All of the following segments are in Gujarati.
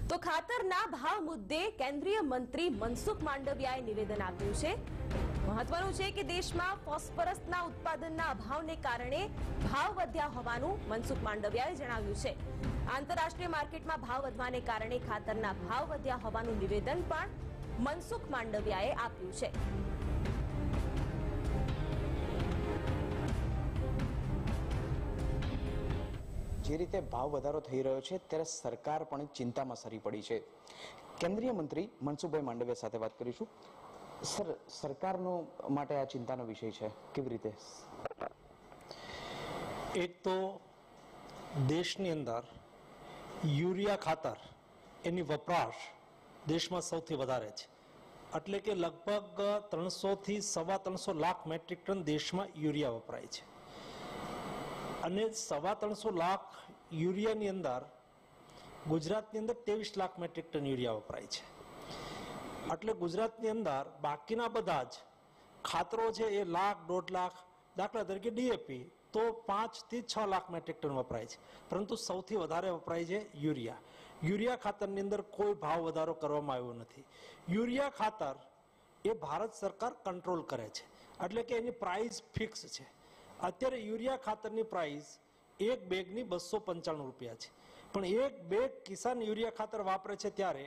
તો ખાતરના ભાવ મુદ્દે કેન્દ્રીય મંત્રી મનસુખ માંડવિયાએ નિવેદન આપ્યું છે। મહત્વનું છે કે દેશમાં ફોસ્ફરસના ઉત્પાદનના અભાવને કારણે ભાવ વધ્યા હોવાનું મનસુખ માંડવિયાએ જણાવ્યું છે। આંતરરાષ્ટ્રીય માર્કેટમાં ભાવ વધવાને કારણે ખાતરના ભાવ વધ્યા હોવાનું નિવેદન પણ મનસુખ માંડવિયાએ આપ્યું છે। જે રીતે ભાવ વધારો થઈ રહ્યો છે ત્યારે સરકાર પણ ચિંતામાં સરી પડી છે। કેન્દ્રીય મંત્રી મનસુખભાઈ માંડવિયા સાથે વાત કરીશું। સર, સરકારનો માટે આ ચિંતાનો વિષય છે, કેવી રીતે? એક તો દેશની અંદર યુરિયા ખાતર એની વપરાશ દેશમાં સૌથી વધારે છે, એટલે કે લગભગ 300 થી 325 લાખ મેટ્રિક ટન દેશમાં યુરિયા વપરાય છે અને 325 લાખ યુરિયાની અંદર ગુજરાતની અંદર 23 લાખ મેટ્રિક ટન યુરિયા વપરાય છે। એટલે ગુજરાતની અંદર બાકીના બધા જ ખાતરો છે એ લાખ 1.5 લાખ, દાખલા તરીકે ડીએપી તો 5 થી 6 લાખ મેટ્રિક ટન વપરાય છે, પરંતુ સૌથી વધારે વપરાય છે યુરિયા। યુરિયા ખાતરની અંદર કોઈ ભાવ વધારો કરવામાં આવ્યો નથી। યુરિયા ખાતર એ ભારત સરકાર કંટ્રોલ કરે છે, એટલે કે એની પ્રાઇસ ફિક્સ છે। અત્યારે યુરિયા ખાતરની પ્રાઇસ એક બેગની 295 રૂપિયા છે, પણ એક બેગ કિસાન યુરિયા ખાતર વાપરે છે ત્યારે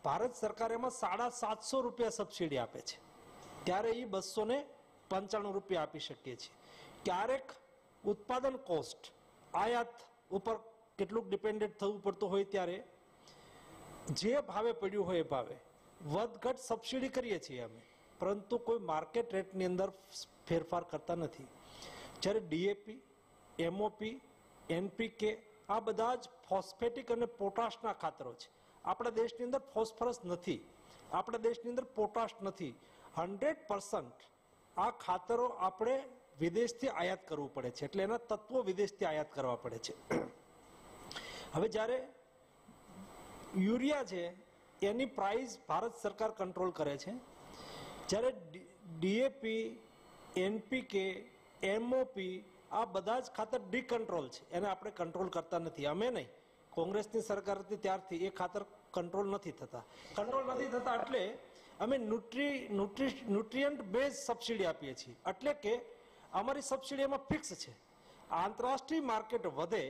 ભારત સરકાર એમાં 750 રૂપિયા સબસિડી આપે છે, ત્યારે એ 295 રૂપિયા આપી શકીએ છીએ। ક્યારેક ઉત્પાદન કોસ્ટ આયાત ઉપર કેટલુંક ડિપેન્ડેન્ટ થવું પડતું હોય ત્યારે જે ભાવે પડ્યું હોય એ ભાવે વધઘટ સબસિડી કરીએ છીએ અમે, પરંતુ કોઈ માર્કેટ રેટની અંદર ફેરફાર કરતા નથી। જ્યારે ડીએપી, એમઓપી, એનપીકે આ બધા જ ફોસ્ફેટિક અને પોટાશના ખાતરો છે। આપણા દેશની અંદર ફોસ્ફરસ નથી, આપણા દેશની અંદર પોટાશ નથી। 100% આ ખાતરો આપણે વિદેશથી આયાત કરવું પડે છે, એટલે એના તત્વો વિદેશથી આયાત કરવા પડે છે। હવે જ્યારે યુરિયા છે એની પ્રાઇસ ભારત સરકાર કંટ્રોલ કરે છે, જ્યારે ડીએપી, એનપીકે, એમઓપી આ બધા જ ખાતર ડીકન્ટ્રોલ છે, એને આપણે કંટ્રોલ કરતા નથી। અમે નહીં, કોંગ્રેસની સરકાર હતી ત્યારથી એ ખાતર કંટ્રોલ નથી થતા એટલે અમે ન્યુટ્રિયન્ટ બેઝ સબસિડી આપીએ છીએ, એટલે કે અમારી સબસિડી એમાં ફિક્સ છે। આંતરરાષ્ટ્રીય માર્કેટ વધે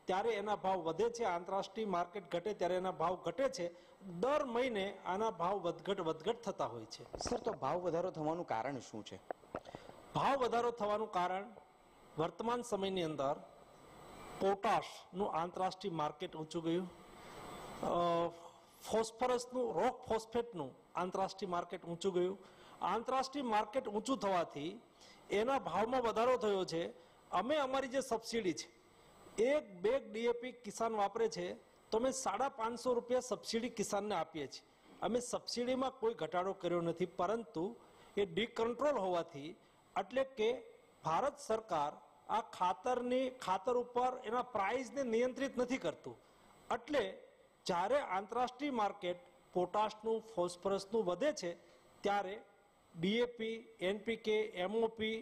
ત્યારે એના ભાવ વધે છે, આંતરરાષ્ટ્રીય માર્કેટ ઘટે ત્યારે એના ભાવ ઘટે છે। દર મહિને આના ભાવ વધઘટ થતા હોય છે। સર, તો ભાવ વધારો થવાનું કારણ શું છે? ભાવ વધારો થવાનું કારણ વર્તમાન સમયની અંદર પોટાશનું આંતરરાષ્ટ્રીય માર્કેટ ઊંચું ગયું, ફોસ્ફરસનું, રોક ફોસ્ફેટનું આંતરરાષ્ટ્રીય માર્કેટ ઊંચું ગયું। આંતરરાષ્ટ્રીય માર્કેટ ઊંચું થવાથી એના ભાવમાં વધારો થયો છે। અમે અમારી જે સબસિડી છે, એક બેગ ડીએપી કિસાન વાપરે છે તો અમે 550 રૂપિયા સબસિડી કિસાનને આપીએ છીએ। અમે સબસિડીમાં કોઈ ઘટાડો કર્યો નથી, પરંતુ એ ડીકન્ટ્રોલ હોવાથી, એટલે કે ભારત સરકાર આ ખાતર ઉપર એના પ્રાઇસને નિયંત્રિત નથી કરતું, એટલે જ્યારે આંતરરાષ્ટ્રીય માર્કેટ પોટાશનું, ફોસ્ફરસનું વધે છે ત્યારે ડીએપી, એનપીકે, એમઓપી,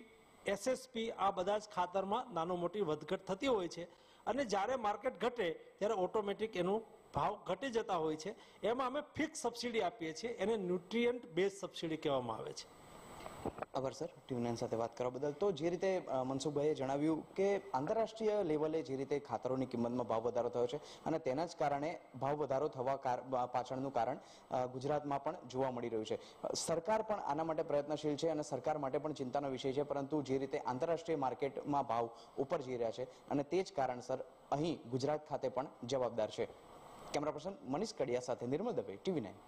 એસએસપી આ બધા જ ખાતરમાં નાનો મોટી વધઘટ થતી હોય છે, અને જ્યારે માર્કેટ ઘટે ત્યારે ઓટોમેટિક એનું ભાવ ઘટી જતા હોય છે। એમાં અમે ફિક્સ સબસિડી આપીએ છીએ, એને ન્યુટ્રિયન્ટ બેઝ સબસિડી કહેવામાં આવે છે। આભાર સર, ટીવી9 સાથે વાત કરવા બદલ। તો જે રીતે મનસુખભાઈએ જણાવ્યું કે આંતરરાષ્ટ્રીય લેવલે જે રીતે ખાતરોની કિંમતમાં ભાવ વધારો થયો છે અને તેના જ કારણે ભાવ વધારો થવા પાછળનું કારણ ગુજરાતમાં પણ જોવા મળી રહ્યું છે। સરકાર પણ આના માટે પ્રયત્નશીલ છે અને સરકાર માટે પણ ચિંતાનો વિષય છે, પરંતુ જે રીતે આંતરરાષ્ટ્રીય માર્કેટમાં ભાવ ઉપર જઈ રહ્યા છે અને તે જ કારણસર અહીં ગુજરાત ખાતે પણ જવાબદાર છે। કેમેરા પર્સન મનીષ કડિયા સાથે નિર્મલ દવે, ટીવી9।